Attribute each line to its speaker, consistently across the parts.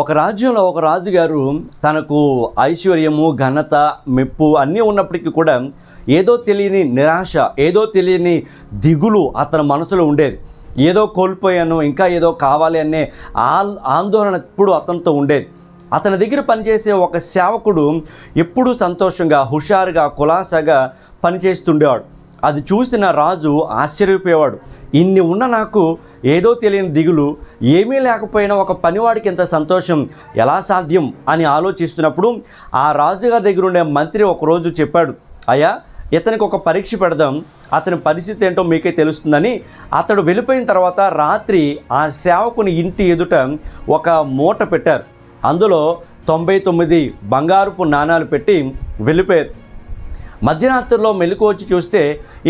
Speaker 1: ఒక రాజ్యంలో ఒక రాజుగారు తనకు ఐశ్వర్యము, ఘనత, మెప్పు అన్నీ ఉన్నప్పటికీ కూడా ఏదో తెలియని నిరాశ, ఏదో తెలియని దిగులు అతని మనసులో ఉండేది. ఏదో కోల్పోయాను, ఇంకా ఏదో కావాలి అనే ఆందోళన ఎప్పుడు అతనితో ఉండేది. అతని దగ్గర పనిచేసే ఒక సేవకుడు ఎప్పుడూ సంతోషంగా, హుషారుగా, కులాసాగా పనిచేస్తుండేవాడు. అది చూసిన రాజు ఆశ్చర్యపోయేవాడు. ఇన్ని ఉన్న నాకు ఏదో తెలియని దిగులు, ఏమీ లేకపోయినా ఒక పనివాడికి ఎంత సంతోషం ఎలా సాధ్యం అని ఆలోచిస్తున్నప్పుడు ఆ రాజుగారి దగ్గర ఉండే మంత్రి ఒకరోజు చెప్పాడు, అయ్యా ఇతనికి ఒక పరీక్ష పెడదాం, అతని పరిస్థితి ఏంటో మీకే తెలుస్తుందని. అతడు వెళ్ళిపోయిన తర్వాత రాత్రి ఆ సేవకుని ఇంటి ఎదుట ఒక మూట పెట్టారు. అందులో 99 బంగారుపు నాణాలు పెట్టి వెళ్ళిపోయారు. మధ్యరాత్రిలో మెలకు వచ్చి చూస్తే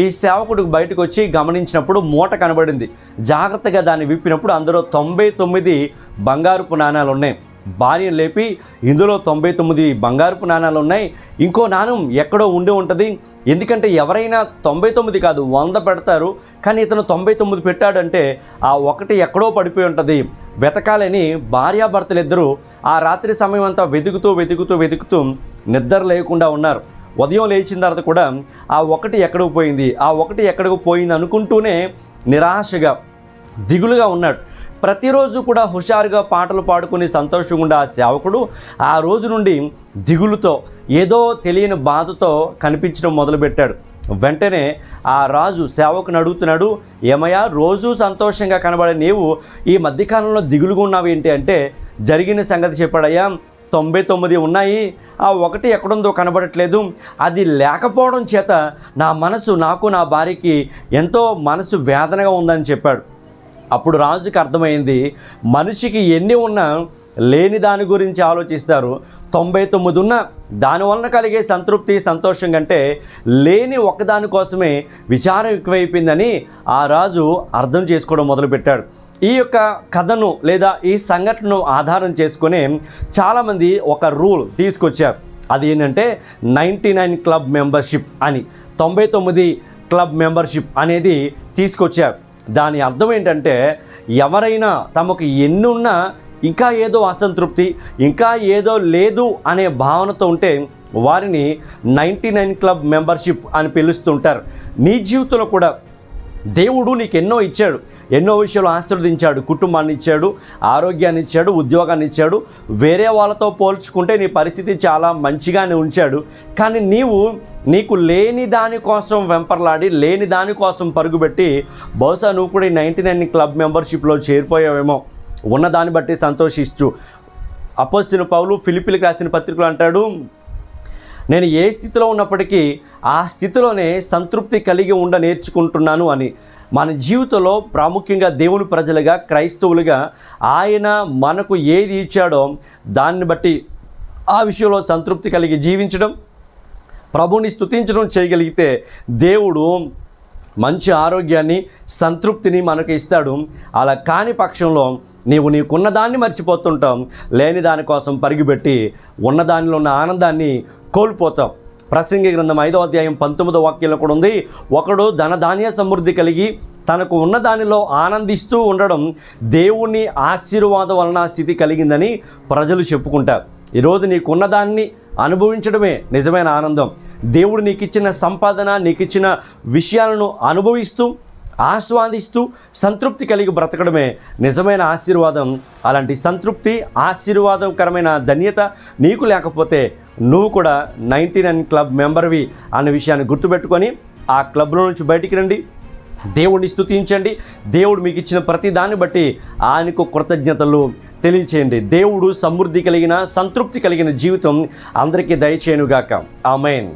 Speaker 1: ఈ సేవకుడు బయటకు వచ్చి గమనించినప్పుడు మూట కనబడింది. జాగ్రత్తగా దాన్ని విప్పినప్పుడు అందులో 99 బంగారుపు నాణాలు ఉన్నాయి. భార్యను లేపి, ఇందులో 99 బంగారుపు నాణాలు ఉన్నాయి, ఇంకో నాణం ఎక్కడో ఉండి ఉంటుంది. ఎందుకంటే ఎవరైనా 99 కాదు 100 పెడతారు, కానీ ఇతను 99 పెట్టాడంటే ఆ ఒకటి ఎక్కడో పడిపోయి ఉంటుంది, వెతకాలని భార్యాభర్తలు ఇద్దరూ ఆ రాత్రి సమయం అంతా వెతుకుతూ నిద్ర లేకుండా ఉన్నారు. ఉదయం లేచిన తర్వాత కూడా ఆ ఒకటి ఎక్కడికి పోయింది అనుకుంటూనే నిరాశగా, దిగులుగా ఉన్నాడు. ప్రతిరోజు కూడా హుషారుగా పాటలు పాడుకుని సంతోషంగా ఉండే ఆ సేవకుడు ఆ రోజు నుండి దిగులుతో, ఏదో తెలియని బాధతో కనిపించడం మొదలుపెట్టాడు. వెంటనే ఆ రాజు సేవకుని అడుగుతున్నాడు, ఏమయ్యా రోజు సంతోషంగా కనబడే నీవు ఈ మధ్యకాలంలో దిగులుగా ఉన్నావు ఏంటి అంటే జరిగిన సంగతి చెప్పాడయ్యా. 99 ఉన్నాయి, ఆ ఒకటి ఎక్కడుందో కనబడట్లేదు. అది లేకపోవడం చేత నా మనసు, నాకు నా భార్యకి ఎంతో మనసు వేదనగా ఉందని చెప్పాడు. అప్పుడు రాజుకి అర్థమైంది, మనిషికి ఎన్ని ఉన్నా లేని దాని గురించి ఆలోచిస్తారు. 99 ఉన్న దానివలన కలిగే సంతృప్తి, సంతోషం కంటే లేని ఒకదాని కోసమే విచారం ఎక్కువైపోయిందని ఆ రాజు అర్థం చేసుకోవడం మొదలుపెట్టాడు. ఈ యొక్క కథను లేదా ఈ సంఘటనను ఆధారం చేసుకుని చాలామంది ఒక రూల్ తీసుకొచ్చారు. అది ఏంటంటే 99 క్లబ్ మెంబర్షిప్ అని, 99 క్లబ్ మెంబర్షిప్ అనేది తీసుకొచ్చారు. దాని అర్థం ఏంటంటే ఎవరైనా తమకు ఎన్నున్నా ఇంకా ఏదో అసంతృప్తి, ఇంకా ఏదో లేదు అనే భావనతో ఉంటే వారిని 99 క్లబ్ మెంబర్షిప్ అని పిలుస్తుంటారు. నీ జీవితంలో కూడా దేవుడు నీకు ఎన్నో ఇచ్చాడు, ఎన్నో విషయాలు ఆశీర్వదించాడు. కుటుంబాన్ని ఇచ్చాడు, ఆరోగ్యాన్ని ఇచ్చాడు, ఉద్యోగాన్ని ఇచ్చాడు. వేరే వాళ్ళతో పోల్చుకుంటే నీ పరిస్థితి చాలా మంచిగానే ఉంచాడు. కానీ నీకు లేని దానికోసం వెంపర్లాడి, లేని దానికోసం పరుగుపెట్టి బహుశా నువ్వు కూడా ఈ 99 క్లబ్ మెంబర్షిప్లో చేరిపోయావేమో. ఉన్నదాన్ని బట్టి సంతోషిస్తూ అపోస్తలుడైన పౌలు ఫిలిప్పీలకు రాసిన పత్రికలో అంటాడు, నేను ఏ స్థితిలో ఉన్నప్పటికీ ఆ స్థితిలోనే సంతృప్తి కలిగి నేర్చుకుంటున్నాను అని. మన జీవితంలో ప్రాముఖ్యంగా దేవుని ప్రజలుగా, క్రైస్తవులుగా ఆయన మనకు ఏది ఇచ్చాడో దాన్ని బట్టి ఆ విషయంలో సంతృప్తి కలిగి జీవించడం, ప్రభుని స్తుతించడం చేయగలిగితే దేవుడు మంచి ఆరోగ్యాన్ని, సంతృప్తిని మనకు ఇస్తాడు. అలా కాని పక్షంలో నీకున్నదాన్ని మర్చిపోతుంటాం, లేని దానికోసం పరిగిపెట్టి ఉన్నదానిలో ఉన్న ఆనందాన్ని కోల్పోతాం. ప్రసంగి గ్రంథం 5వ అధ్యాయం 19వ వాక్యంలో కూడా ఉంది, ఒకడు ధనధాన్య సమృద్ధి కలిగి తనకు ఉన్న దానిలో ఆనందిస్తూ ఉండడం దేవుని ఆశీర్వాదం వలన స్థితి కలిగిందని ప్రజలు చెప్పుకుంటారు. ఈరోజు నీకున్నదాన్ని అనుభవించడమే నిజమైన ఆనందం. దేవుడు నీకు ఇచ్చిన సంపాదన, నీకు ఇచ్చిన విషయాలను అనుభవిస్తూ, ఆస్వాదిస్తూ సంతృప్తి కలిగి బ్రతకడమే నిజమైన ఆశీర్వాదం. అలాంటి సంతృప్తి, ఆశీర్వాదకరమైన ధన్యత నీకు లేకపోతే నువ్వు కూడా 99 క్లబ్ మెంబర్వి అనే విషయాన్ని గుర్తుపెట్టుకొని ఆ క్లబ్లో నుంచి బయటికి రండి, దేవుడిని స్తుతించండి. దేవుడు మీకు ఇచ్చిన ప్రతి దాన్ని బట్టి ఆయనకు కృతజ్ఞతలు తెలియచేయండి. దేవుడు సమృద్ధి కలిగిన, సంతృప్తి కలిగిన జీవితం అందరికీ దయచేయునుగాక. ఆమేన్.